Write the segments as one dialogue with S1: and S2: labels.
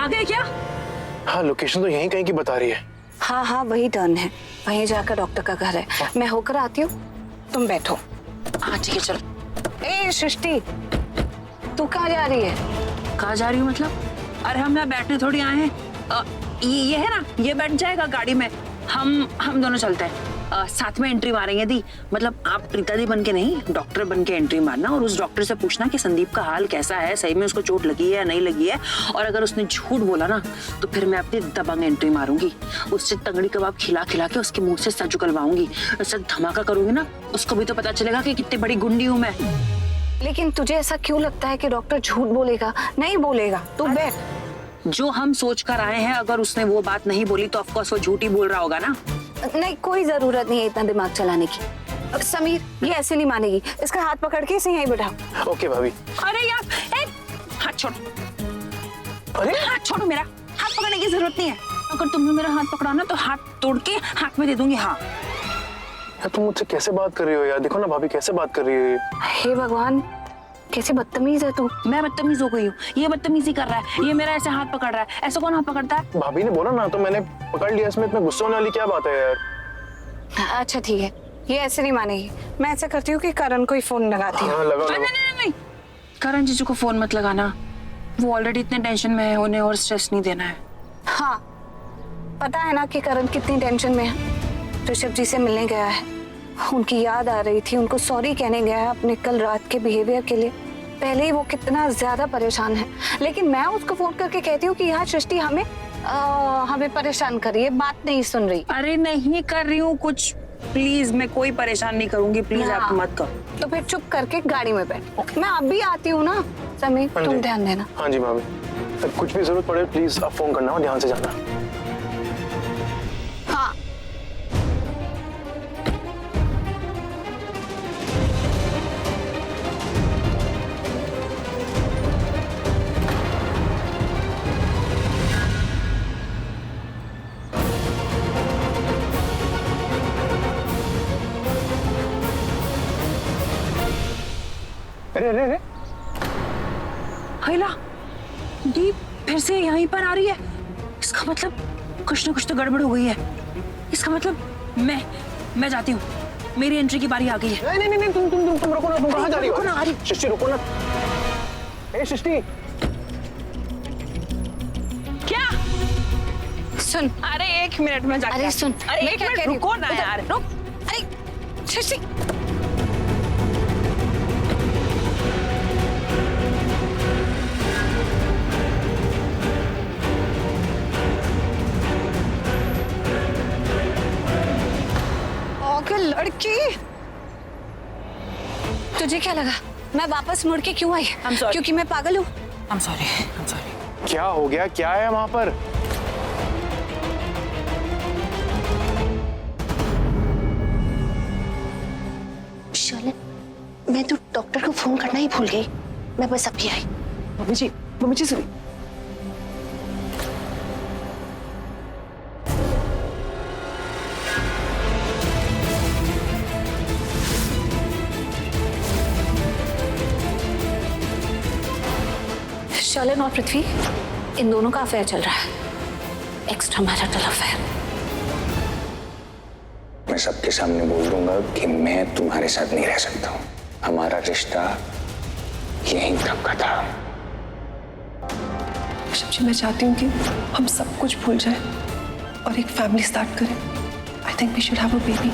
S1: आ गए क्या?
S2: हाँ, लोकेशन तो यहीं कहीं की बता रही है।
S3: हाँ हाँ, वही टर्न है, वहीं जाकर डॉक्टर का घर है। मैं होकर आती हूँ, तुम बैठो।
S1: हाँ ठीक है, चलो।
S3: ए सृष्टि, तू कहाँ जा रही है?
S1: कहाँ जा रही हूँ मतलब? अरे हम यहाँ बैठने थोड़ी आए हैं। ये है ना, ये बैठ जाएगा गाड़ी में, हम दोनों चलते हैं। साथ में एंट्री मारेंगे दी। मतलब आप प्रीता दी बन के नहीं, डॉक्टर बन के एंट्री मारना और उस डॉक्टर से पूछना कि संदीप का हाल कैसा है, सही में उसको चोट लगी है या नहीं लगी है। और अगर उसने झूठ बोला ना तो फिर मैं अपनी दबंग एंट्री मारूंगी, उससे तगड़ी कबाब खिला खिला के उसके मुंह से सच उगलवाऊंगी। उससे धमाका करूंगी ना, उसको भी तो पता चलेगा कि कितनी बड़ी गुंडी हूँ मैं।
S3: लेकिन तुझे ऐसा क्यों लगता है कि डॉक्टर झूठ बोलेगा? नहीं बोलेगा, तू बैठ।
S1: जो हम सोच कर आए हैं, अगर उसने वो बात नहीं बोली तो ऑफकोर्स वो झूठ ही बोल रहा होगा ना।
S3: नहीं, कोई जरूरत नहीं है इतना दिमाग चलाने की। समीर, ये ऐसे नहीं मानेगी, इसका हाथ पकड़ के इसे यहीं बिठाओ।
S2: ओके भाभी।
S1: अरे यार, हाथ छोड़ो।
S2: अरे
S1: हाथ छोड़ो मेरा, हाथ पकड़ने की जरूरत नहीं है। अगर तुमने मेरा हाथ पकड़ा ना तो हाथ तोड़ के हाथ में दे दूंगी। हाँ
S2: यार, तुम मुझसे कैसे बात कर रही हो यार? देखो ना भाभी कैसे बात कर रही है।
S3: हे भगवान, कैसे बदतमीज है तू।
S1: मैं बदतमीज हो गई हूँ, ये बदतमीजी कर रहा है, ये मेरा ऐसे हाथ पकड़ रहा है। ऐसा कौन हाथ पकड़ता है?
S2: भाभी ने बोला ना तो मैंने पकड़ लिया, इसमें इतना गुस्सा होने वाली क्या बात है यार?
S3: अच्छा ठीक है, ये ऐसे नहीं मानेगी। मैं ऐसा करती हूँ कि करण को ही फोन लगाती हूँ।
S2: हाँ, लगाओ
S1: नहीं
S2: लगाओ।
S1: नहीं नहीं, करण जीजू को फोन मत लगाना, वो ऑलरेडी इतने टेंशन में है, उन्हें और स्ट्रेस नहीं देना है।
S3: हाँ, पता है ना कि करण कितनी टेंशन में है। ऋषभ जी से मिलने गया है, उनकी याद आ रही थी, उनको सॉरी कहने गया है अपने कल रात के बिहेवियर के लिए। पहले ही वो कितना ज्यादा परेशान है, लेकिन मैं उसको फोन करके कहती हूँ कि यहाँ सृष्टि हमें परेशान कर रही है, बात नहीं सुन रही।
S1: अरे नहीं कर रही हूँ कुछ, प्लीज मैं कोई परेशान नहीं करूंगी, प्लीज
S3: हाँ।
S1: आप मत करो।
S3: तो फिर चुप करके गाड़ी में बैठ। मैं अभी आती हूँ ना समीर,
S2: हाँ
S3: तुम
S2: जी।
S3: ध्यान देना।
S2: हाँ जी भाभी, अब कुछ भी जरूरत पड़े प्लीज आप फोन करना और ध्यान से जाना।
S3: हाँ
S2: अरे अरे अरे,
S1: हैला, दीप फिर से यहीं पर आ रही है। इसका मतलब कुछ ना कुछ तो गड़बड़ हो गई है। इसका मतलब मैं जाती हूँ, मेरी एंट्री की बारी आ गई है।
S2: नहीं नहीं नहीं, तुम रुको ना, तुम कहाँ जा रही हो?
S1: रुको ना, आ रही।
S2: सृष्टि रुको ना। ए सृष्टि,
S1: क्या?
S3: सुन,
S1: अरे एक मिनट में जाके।
S3: अरे सुन,
S1: अरे
S3: मैं
S1: एक
S3: क्या
S1: मिनट
S3: कह रही हूँ?
S1: रुको ना
S3: उधर,
S1: यार।
S3: रुक। अरे सृष्टि, लड़की, तुझे क्या लगा मैं वापस मुड़ के क्यों आई?
S1: I'm sorry.
S3: क्योंकि मैं पागल हूँ?
S1: I'm sorry.
S2: क्या हो गया? क्या है वहां पर?
S4: शर्लिन, मैं तो डॉक्टर को फोन करना ही भूल गई। मैं बस अभी आई।
S1: मम्मी जी सुनिए।
S3: शर्लिन और पृथ्वी, इन दोनों का अफेयर चल रहा है, एक्स्ट्रा मैरिटल अफेयर।
S5: मैं सबके सामने बोल दूंगा कि मैं तुम्हारे साथ नहीं रह सकता हूँ। हमारा रिश्ता यहीं तक का था।
S6: ऋषभ जी, मैं चाहती हूँ कि हम सब कुछ भूल जाएं और एक फैमिली स्टार्ट करें। I think we should have a baby.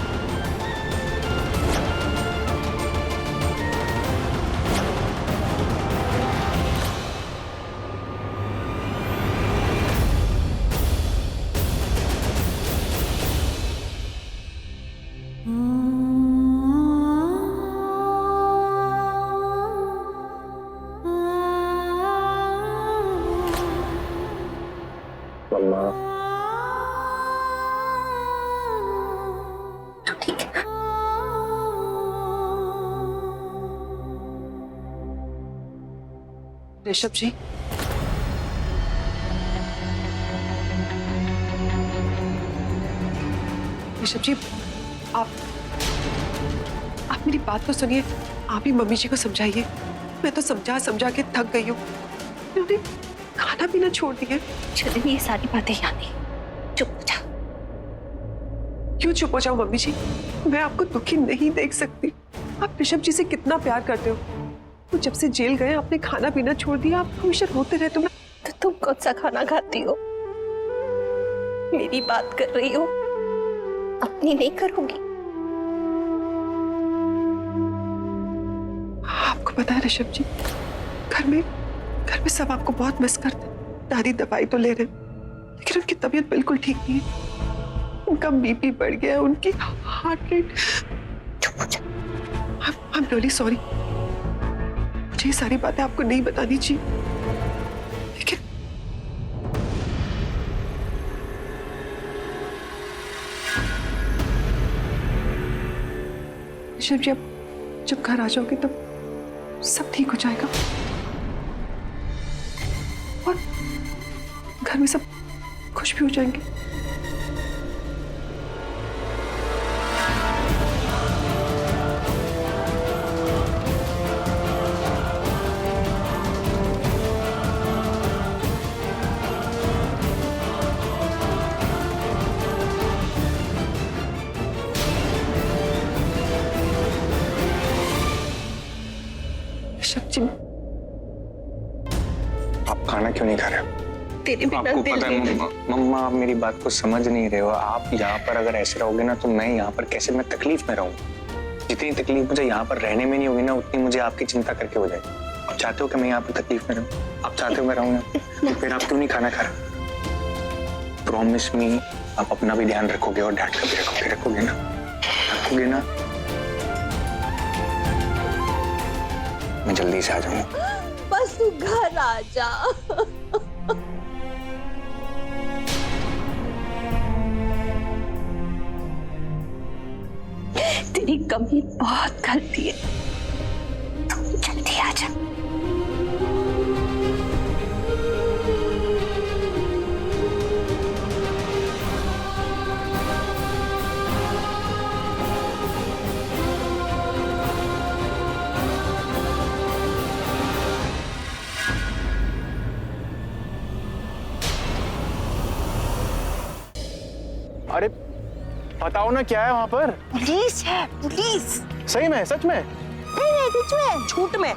S2: मम्मा,
S4: ठीक है।
S6: ऋषभ जी, ऋषभ जी, आप मेरी बात तो सुनिए। आप ही मम्मी जी को समझाइए। मैं तो समझा समझा के थक गई हूँ। खाना पीना छोड़ दिया।
S3: चलिए ये सारी बातें याद नहीं, चुप हो जा।
S6: क्यों चुप हो जाऊं मम्मी जी? मैं आपको दुखी नहीं देख सकती। आप ऋषभ जी से कितना प्यार करते हो। वो जब से जेल गए आपने खाना पीना छोड़ दिया, आप हमेशा रोते रहते हो।
S4: तो तुम कौन सा खाना खाती हो? मेरी बात कर रही हो, अपनी नहीं करोगी?
S6: आपको पता है ऋषभ जी, घर में सब आपको बहुत मिस करते हैं। दादी दवाई तो ले रहे हैं, लेकिन उनकी तबीयत बिल्कुल ठीक नहीं है। उनका बीपी बढ़ गया, उनकी हार्ट रेट।
S4: चुप हो जा।
S6: I am really sorry. मुझे ये सारी बातें आपको नहीं बतानी चाहिए, लेकिन ऋषभ जी, अब जब घर आ जाओगे तब सब ठीक हो जाएगा और घर में सब खुश भी हो जाएंगे। ऋषभ जी,
S5: आप खाना क्यों नहीं खा रहे हो?
S4: तेरे बिना
S5: आपको
S4: दिल
S5: पता
S4: नहीं
S5: है मम्मा, आप मेरी बात को समझ नहीं रहे हो। आप यहाँ पर अगर ऐसे रहोगे ना तो मैं यहाँ पर कैसे मैं तकलीफ में रहूँ। जितनी तकलीफ मुझे यहाँ पर रहने में नहीं होगी ना, उतनी मुझे आपकी चिंता करके हो जाएगी। आप चाहते हो कि मैं यहाँ पर तकलीफ में रहूँ? आप चाहते हो मैं रहूँ यहाँ? फिर आप क्यों नहीं खाना खा रहे? प्रॉमिस मी, आप अपना भी ध्यान रखोगे और डैड का भी रखोगे ना? रखोगे ना? मैं जल्दी से आ जाऊंगा।
S4: बस तू घर आ जा। तेरी कमी बहुत खलती है, तू जल्दी आ जा।
S2: अरे बताओ ना क्या है वहाँ पर?
S1: पुलिस है, पुलिस।
S2: सही में? सच में?
S1: नहीं, सच में, झूठ में।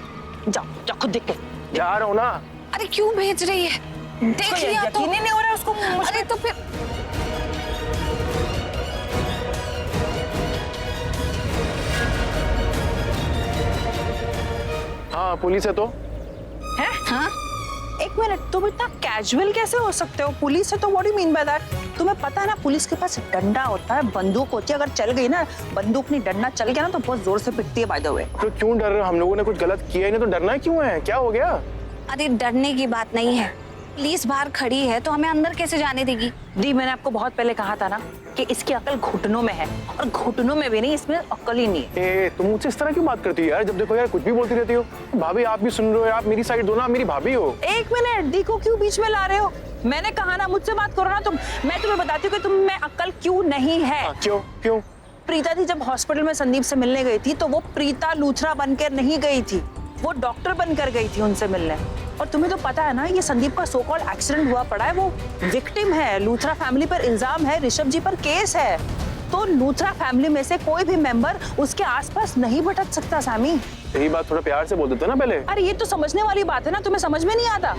S1: जाओ जाओ खुद देख के।
S2: जा रहा हूँ ना।
S3: अरे क्यों भेज रही है? देख लिया तो।
S1: यकीन ही नहीं हो रहा है उसको।
S3: अरे तो फिर
S2: हाँ पुलिस है तो?
S1: है? हाँ? एक मिनट, तुम इतना कैजुअल कैसे हो सकते हो? पुलिस है तो what do you mean by that? तुम्हें पता है ना, पुलिस के पास डंडा होता है, बंदूक होती है। अगर चल गई ना बंदूक, नहीं डंडा चल गया ना तो बहुत जोर से पिटती है बाय द वे।
S2: तो क्यों डर रहे हो? हम लोगों ने कुछ गलत किया ही नहीं तो डरना क्यों है? क्या हो गया?
S3: अरे डरने की बात नहीं है, पुलिस बाहर खड़ी है तो हमें अंदर कैसे जाने देगी?
S1: दी, मैंने आपको बहुत पहले कहा था ना कि इसकी अकल घुटनों में है, और घुटनों में भी नहीं, इसमें अकल ही नहीं है।
S2: ए, तुम मुझसे इस तरह क्यों बात करती हो यार? जब देखो यार कुछ भी बोलती रहती हो। भाभी आप भी सुन रहे हो, आप मेरी साइड दो ना, आप मेरी भाभी हो।
S1: एक मिनट, दी को क्यों बीच में ला रहे हो? मैंने कहा ना मुझसे बात करो ना तुम। मैं तुम्हें बताती हूँ कि तुम में अकल क्यों नहीं है।
S2: क्यों क्यों?
S1: प्रीता थी जब हॉस्पिटल में संदीप से मिलने गई थी तो वो प्रीता लूथरा बनकर नहीं गई थी, वो डॉक्टर बनकर गई थी उनसे मिलने। और तुम्हें तो पता है ना, ये संदीप का सो कॉल्ड एक्सीडेंट हुआ पड़ा है, वो विक्टिम है। लूथरा फैमिली पर इल्जाम है, ऋषभ जी पर केस है। तो लूथरा फैमिली में से कोई भी मेंबर उसके आसपास नहीं भटक सकता। सामी,
S2: यही बात थोड़ा प्यार से बोल देते ना पहले।
S1: अरे ये तो समझने वाली बात है ना, तुम्हें समझ में नहीं आता?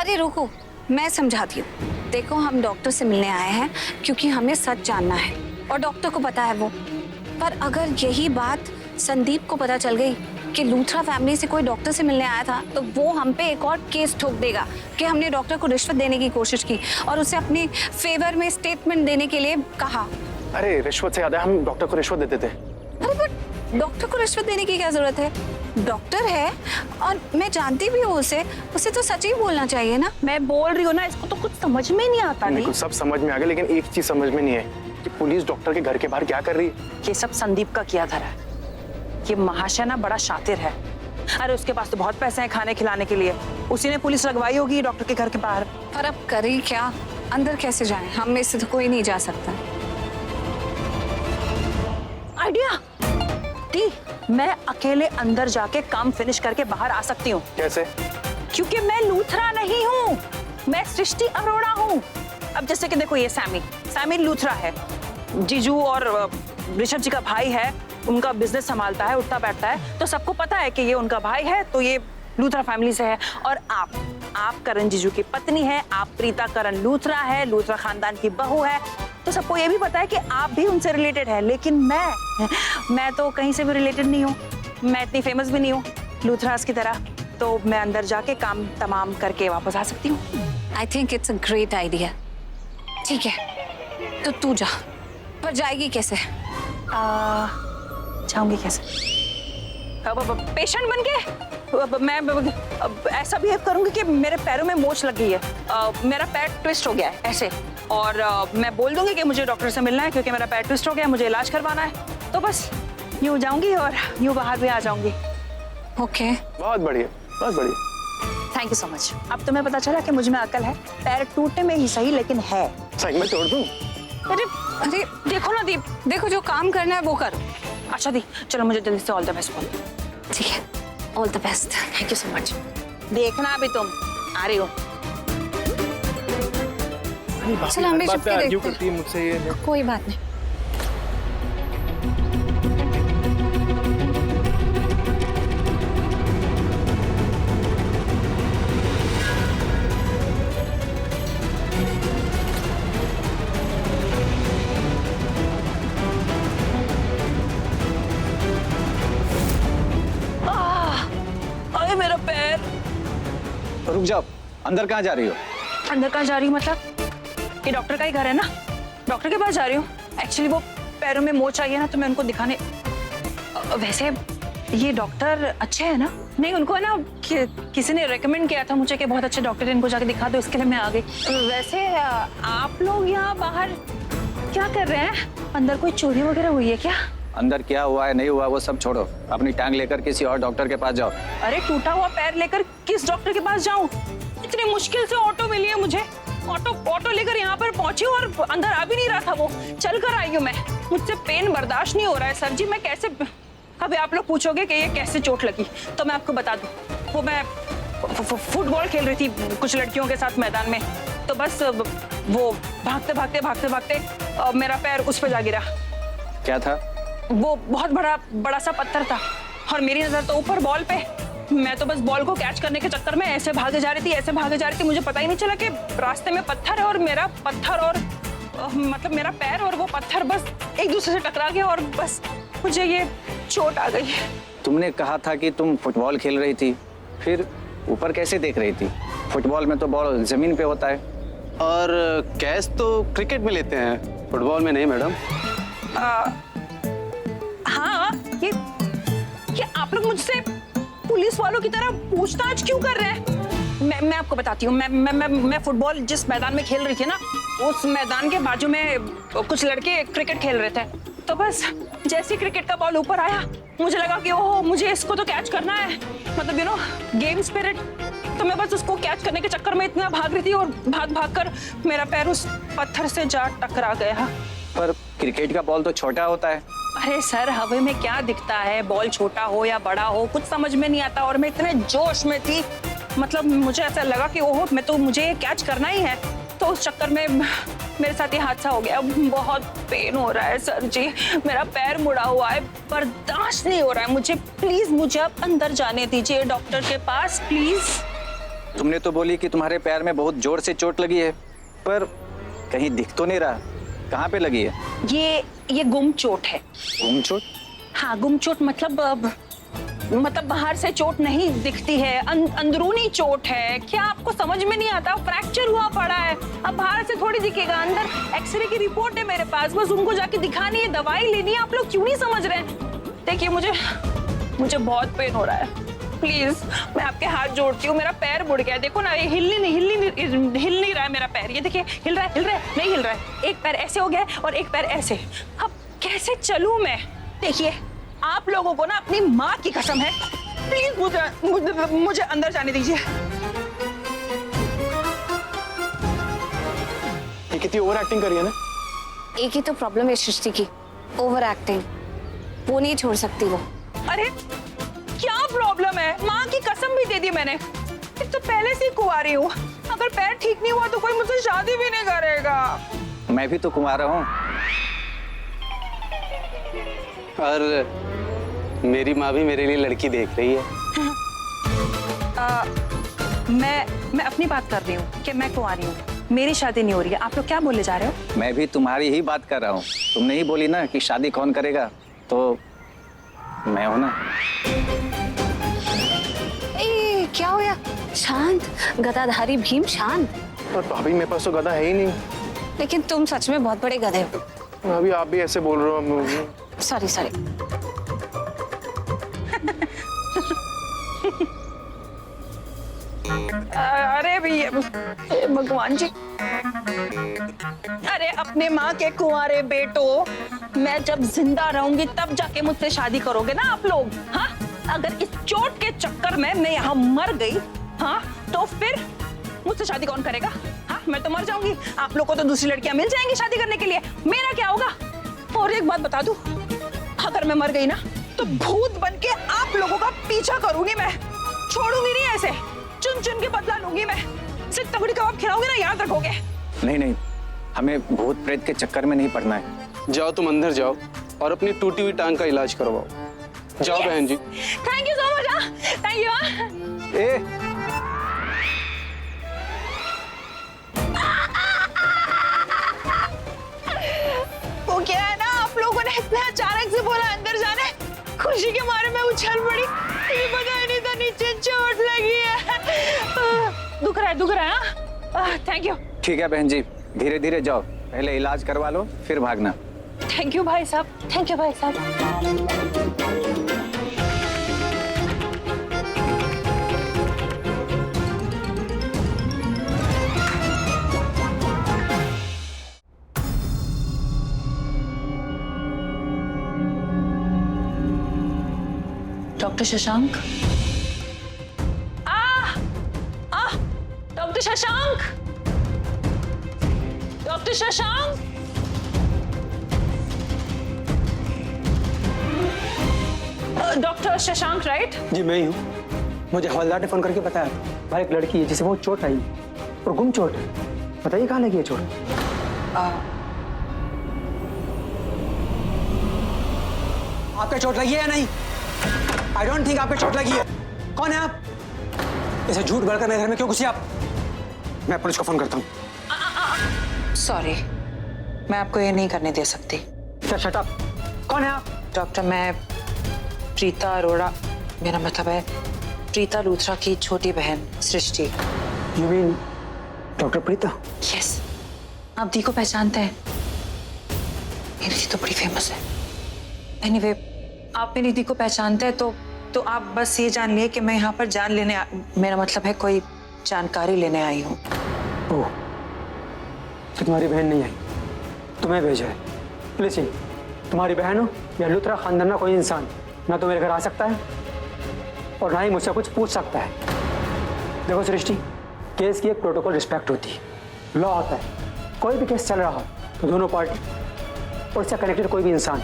S3: अरे रुको, मैं समझाती हूँ। देखो हम डॉक्टर से मिलने आए हैं क्योंकि हमें सच जानना है और डॉक्टर को पता है वो। पर अगर यही बात संदीप को पता चल गई कि लूथरा फैमिली से कोई डॉक्टर से मिलने आया था तो वो हम पे एक और केस ठोक देगा कि हमने डॉक्टर को रिश्वत देने की कोशिश की और उसे अपने फेवर में स्टेटमेंट देने के लिए कहा।
S2: अरे रिश्वत से याद है, हम डॉक्टर को रिश्वत देते थे।
S3: अरे बट डॉक्टर को रिश्वत देने की क्या जरूरत है? डॉक्टर है और मैं जानती भी हूँ उसे तो सच ही बोलना चाहिए ना।
S1: मैं बोल रही हूँ ना, इसको तो कुछ समझ में नहीं आता।
S2: मेरे को सब समझ में आ गया, लेकिन एक चीज समझ में नहीं है कि पुलिस डॉक्टर के घर के बाहर क्या कर रही है।
S1: ये सब संदीप का किया धरा है। ये महाशय ना बड़ा शातिर है। अरे उसके पास तो बहुत पैसे हैं खाने खिलाने के लिए, उसी ने पुलिस लगवाई होगी डॉक्टर के घर के बाहर।
S3: पर अब करें क्या? अंदर कैसे जाएं? हम में से तो कोई नहीं जा सकता।
S1: आइडिया दी, मैं अकेले अंदर जाके काम फिनिश करके बाहर आ सकती हूँ।
S2: कैसे?
S1: क्योंकि मैं लूथरा नहीं हूँ। मैं सृष्टि अरोड़ा हूँ। अब जैसे कि देखो, ये सैमी लूथरा है, जीजू और ऋषभ जी का भाई है, उनका बिजनेस संभालता है, उठता बैठता है, तो सबको पता है कि ये उनका भाई है, तो ये लूथरा फैमिली से है। और आप करण जीजू की पत्नी है, आप प्रीता करण लूथरा है, लूथरा खानदान की बहू है, तो सबको ये भी पता है कि आप भी उनसे रिलेटेड है। लेकिन मैं तो कहीं से भी रिलेटेड नहीं हूँ, मैं इतनी फेमस भी नहीं हूँ लूथरास की तरह, तो मैं अंदर जाके काम तमाम करके वापस आ सकती हूँ।
S3: I think it's a great idea. ठीक है, तो तू जा, पर जाएगी कैसे?
S1: जाऊंगी कैसे? पेशेंट बन के मैं ऐसा बिहेव करूंगी कि मेरे पैरों में मोच लग गई है, मेरा पैर ट्विस्ट हो गया है ऐसे, और मैं बोल दूंगी कि मुझे डॉक्टर से मिलना है क्योंकि मेरा पैर ट्विस्ट हो गया है, मुझे इलाज करवाना है, तो बस यूं जाऊंगी और यूं बाहर भी आ जाऊंगी।
S3: ओके,
S2: बहुत बढ़िया, बहुत बढ़िया।
S1: Thank you so much. अब तुम्हें पता चला कि मुझ में अकल है, पैर टूटने में ही सही लेकिन है।
S2: सही में तोड़ दूं?
S3: अरे देखो ना दीप, देखो जो काम करना है वो करो।
S1: अच्छा दी, चलो मुझे जल्दी से ऑल द बेस्ट बोलो।
S3: ठीक है, all the best.
S1: Thank you so much. देखना अभी तुम आ रही हो।
S3: चलो हम भी छुप के देखते
S2: करती है मुझसे ये।
S3: हैं। कोई बात नहीं।
S1: अरे मेरा पैर।
S5: रुक जाओ, अंदर कहाँ जा रही हो?
S1: अंदर कहाँ जा रही हूँ मतलब? ये डॉक्टर का ही घर है ना, डॉक्टर के पास जा रही हूँ। एक्चुअली वो पैरों में मोच आई है ना, तो मैं उनको दिखाने। वैसे ये डॉक्टर अच्छे है ना? नहीं, उनको ना किसी ने रेकमेंड किया था मुझे कि बहुत अच्छे डॉक्टर है, इनको जाके दिखा दो, इसके लिए मैं आ गई। वैसे आप लोग यहाँ बाहर क्या कर रहे हैं? अंदर कोई चोरी वगैरह हुई है क्या?
S5: अंदर क्या हुआ है नहीं हुआ वो सब छोड़ो, अपनी टांग लेकर किसी और डॉक्टर के पास जाओ।
S1: अरे टूटा हुआ पैर लेकर किस डॉक्टर के पास जाऊं? इतनी मुश्किल से ऑटो मिली है मुझे, ऑटो लेकर यहाँ पर पहुंची और अंदर आ भी नहीं रहा था वो, चल कर आई हूँ मैं। मुझसे पेन बर्दाश्त नहीं हो रहा है सर जी, मैं कैसे? अभी आप लोग पूछोगे कि ये कैसे चोट लगी, तो मैं आपको बता दूं, वो मैं फुटबॉल खेल रही थी कुछ लड़कियों के साथ मैदान में, तो बस वो भागते भागते मेरा पैर उस पर जा गिरा।
S5: क्या था?
S1: वो बहुत बड़ा सा पत्थर था और मेरी नजर तो ऊपर बॉल पे। मैं तो बस बॉल को कैच करने के चक्कर में ऐसे भागे जा रही थी, मुझे पता ही नहीं चला कि रास्ते में पत्थर है और मेरा पत्थर और मतलब मेरा पैर और वो पत्थर बस एक दूसरे से टकरा गया और बस मुझे ये चोट आ गई।
S5: तुमने कहा था कि तुम फुटबॉल खेल रही थी, फिर ऊपर कैसे देख रही थी? फुटबॉल में तो बॉल जमीन पे होता है।
S2: और कैच तो क्रिकेट में लेते हैं, फुटबॉल में नहीं मैडम।
S1: हाँ, ये आप लोग मुझसे पुलिस वालों की तरह पूछताछ क्यों कर रहे हैं? मैं आपको बताती हूँ, मैं फुटबॉल जिस मैदान में खेल रही थी ना, उस मैदान के बाजू में कुछ लड़के क्रिकेट खेल रहे थे, तो बस जैसे क्रिकेट का बॉल ऊपर आया, मुझे लगा कि ओह मुझे इसको तो कैच करना है, मतलब यू नो गेम स्पिरिट, तो मैं बस उसको कैच करने के चक्कर में इतना भाग रही थी और भाग कर मेरा पैर उस पत्थर से जा टकरा गया।
S5: पर क्रिकेट का बॉल तो छोटा होता है।
S1: अरे सर, हवा में क्या दिखता है, बॉल छोटा हो या बड़ा हो कुछ समझ में नहीं आता, और मैं इतने जोश में थी, मतलब मुझे ऐसा लगा कि ओह मुझे कैच करना ही है, तो उस चक्कर में मेरे साथ ये हादसा हो गया। बहुत पेन हो रहा है सर जी, मेरा पैर मुड़ा हुआ है, बर्दाश्त नहीं हो रहा है मुझे, प्लीज मुझे अब अंदर जाने दीजिए डॉक्टर के पास प्लीज।
S5: तुमने तो बोली कि तुम्हारे पैर में बहुत जोर से चोट लगी है, पर कहीं दिख तो नहीं रहा, कहाँ पे लगी है?
S1: ये गुम चोट है।
S5: गुम चोट?
S1: हाँ, गुम चोट मतलब बाहर से चोट नहीं दिखती है, अंदरूनी चोट है। क्या आपको समझ में नहीं आता? फ्रैक्चर हुआ पड़ा है, अब बाहर से थोड़ी दिखेगा, अंदर एक्सरे की रिपोर्ट है मेरे पास, बस उनको जाके दिखानी है, दवाई लेनी है। आप लोग क्यों नहीं समझ रहे हैं? देखिए मुझे बहुत पेन हो रहा है, प्लीज मैं आपके हाथ जोड़ती हूँ, मेरा पैर मुड़ गया है, देखो ना, ये हिल नहीं रहा है मेरा पैर, ये देखिए हिल रहा है, नहीं हिल रहा है, एक पैर ऐसे हो गया है और एक पैर ऐसे, अब कैसे चलूं मैं? देखिए आप लोगों को ना अपनी माँ की कसम है, प्लीज मुझे अंदर जाने दीजिए।
S2: ये कितनी ओवर एक्टिंग करी है ना।
S3: एक ही तो प्रॉब्लम है सृष्टि की, ओवर एक्टिंग, वो नहीं छोड़ सकती वो।
S1: अरे क्या प्रॉब्लम है? माँ की कसम भी दे दी मैंने, एक तो पहले से ही कुंवारी हूँ, अगर पैर ठीक नहीं हुआ तो कोई मुझसे शादी भी नहीं करेगा।
S5: मैं भी तो कुंवारा हूँ।
S7: और मेरी माँ भी मेरे लिए लड़की देख रही है।
S1: मैं अपनी बात कर रही हूँ कि मैं कुंवारी हूँ, मेरी शादी नहीं हो रही है। आप लोग क्या बोले जा रहे हो?
S5: मैं भी तुम्हारी ही बात कर रहा हूँ। तुमने ही बोली ना कि शादी कौन करेगा, तो मैं हूं ना।
S3: ए, क्या हो गया? शांत, गदाधारी भीम शांत।
S2: और भाभी मेरे पास तो गधा है ही नहीं।
S3: लेकिन तुम सच में बहुत बड़े गधे हो।
S2: भाभी आप भी ऐसे बोल रहे हो।
S3: Sorry sorry.
S1: अरे भगवान जी, अरे अपने माँ के कुंवारे बेटो, मैं जब जिंदा रहूंगी तब जाके मुझसे शादी करोगे ना आप लोग? हाँ, अगर इस चोट के चक्कर में मैं यहाँ मर गई, हाँ, तो फिर मुझसे शादी कौन करेगा? हाँ, मैं तो मर जाऊंगी। आप लोग को तो दूसरी लड़कियां मिल जाएंगी शादी करने के लिए, मेरा क्या होगा? और एक बात बता दूं, अगर मैं मर गई ना तो भूत बन के आप लोगों का पीछा करूंगी मैं, छोड़ूंगी नहीं ऐसे, चुन चुन के बदला लूंगी मैं। सिर्फ तगड़ी कबाब खिलाओगे ना, याद रखोगे।
S5: नहीं नहीं, हमें भूत प्रेत के चक्कर में नहीं पड़ना है।
S7: जाओ तुम अंदर जाओ और अपनी टूटी हुई टांग का इलाज करवाओ। जाओ बहन जी।
S1: Thank you so much. Thank you.
S5: ए
S1: वो क्या है ना, आप लोगों ने इतने अचानक से बोला अंदर जाने, खुशी के मारे में उछल पड़ी। मुझे पता ही नहीं था नीचे चोट लगी है। दुख रहा है। Thank you.
S5: ठीक है बहन जी, धीरे धीरे जाओ, पहले इलाज करवा लो फिर भागना।
S1: थैंक यू भाई साहब। थैंक यू भाई साहब। Doctor Shashank, doctor Shashank, doctor Shashank, doctor Shashank right?
S8: जी मैं ही हूँ। मुझे हवलदार ने फोन करके बताया भाई एक लड़की है जिसे बहुत चोट आई और गुम चोट है। बताइए कहाँ लगी है चोट? आपके चोट लगी है या नहीं? आई डोंट थिंक आपके चोट लगी है। कौन है आप? ऐसे झूठ बोलकर मेरे घर में क्यों घुसी आप? मैं पुलिस को फोन करता हूँ।
S9: सॉरी, मैं आपको ये नहीं करने दे सकती।
S8: क्या शट अप? कौन है आप?
S9: डॉक्टर, मैं प्रीता अरोड़ा, मेरा मतलब है प्रीता लूथरा की छोटी बहन Srishti.
S8: You mean doctor Preeta?
S9: Yes, आप दी को पहचानते हैं? मेरी दी तो बड़ी फेमस है। एनीवे, आप मेरी दी को पहचानते हैं तो आप बस ये जान लिए कि मैं यहाँ पर मेरा मतलब है कोई जानकारी लेने आई हूँ।
S8: ओह, तो तुम्हारी बहन नहीं आई, तुम्हें भेजा है। लिसन, तुम्हारी बहन हो या लूथरा खानदान का कोई इंसान ना तो मेरे घर आ सकता है और ना ही मुझसे कुछ पूछ सकता है। देखो सृष्टि, केस की एक प्रोटोकॉल रिस्पेक्ट होती है, लॉ होता है। कोई भी केस चल रहा हो तो दोनों पार्टी और इससे कनेक्टेड कोई भी इंसान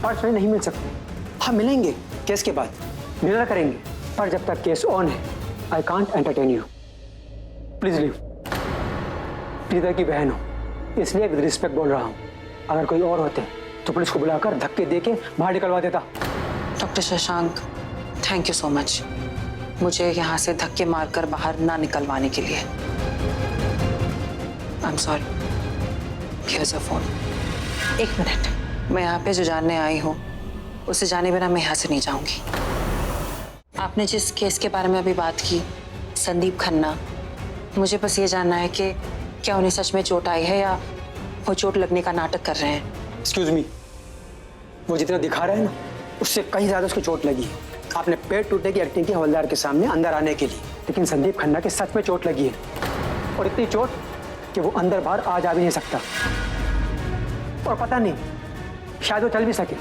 S8: पर्सनली नहीं मिल सकते। हाँ मिलेंगे केस के बाद, डिनर करेंगे, पर जब तक केस ऑन है I can't entertain you. Please leave. Preeta की बहन हो इसलिए विद रिस्पेक्ट बोल रहा हूँ। अगर कोई और होते तो पुलिस को बुलाकर धक्के देके बाहर निकलवा देता।
S9: Doctor Shashank, thank you so much मुझे यहाँ से धक्के मारकर बाहर ना निकलवाने के लिए। I am sorry. Here's a phone. एक मिनट, मैं यहाँ पे जो जानने आई हूँ उसे जाने बिना मैं यहाँ से नहीं जाऊंगी। आपने जिस केस के बारे में अभी बात की, संदीप खन्ना, मुझे बस ये जानना है कि क्या उन्हें सच में चोट आई है या वो चोट लगने का नाटक कर रहे हैं।
S8: एक्सक्यूज मी, वो जितना दिखा रहा है ना उससे कहीं ज्यादा उसको चोट लगी है। आपने पेट टूटने की एक्टिंग की हवलदार के सामने अंदर आने के लिए, लेकिन संदीप खन्ना के सच में चोट लगी है और इतनी चोट कि वो अंदर बाहर आ जा भी नहीं सकता। और पता नहीं शायद वो चल भी सके।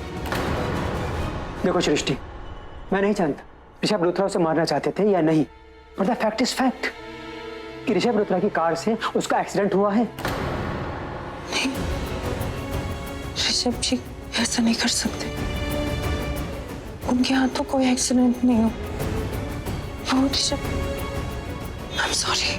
S8: देखो सृष्टि, मैं नहीं जानता ऋषभ लूथरा उसे मारना चाहते थे या नहीं, पर द फैक्ट इज फैक्ट कि ऋषभ लूथरा की कार से उसका एक्सीडेंट हुआ है।
S9: ऋषभ जी ऐसा नहीं कर सकते, उनके हाथों कोई एक्सीडेंट नहीं हो। वो ऋषभ, आई एम सॉरी।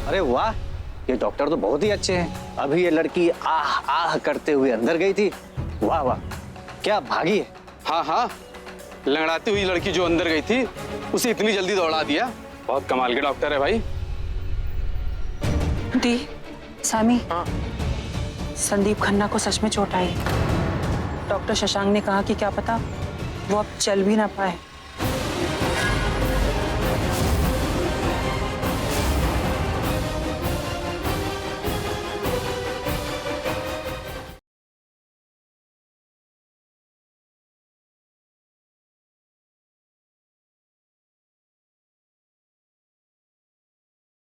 S10: अरे वाह, ये डॉक्टर तो बहुत ही अच्छे हैं। अभी ये लड़की आह आह करते हुए अंदर गई थी। वाह वाह, क्या भागी है।
S7: हाँ हाँ, लंगड़ाती हुई लड़की जो अंदर गई थी उसे इतनी जल्दी दौड़ा दिया। बहुत कमाल के डॉक्टर है भाई।
S9: दी, सामी, संदीप खन्ना को सच में चोट आई। डॉक्टर शशांक ने कहा कि क्या पता वो अब चल भी ना पाए।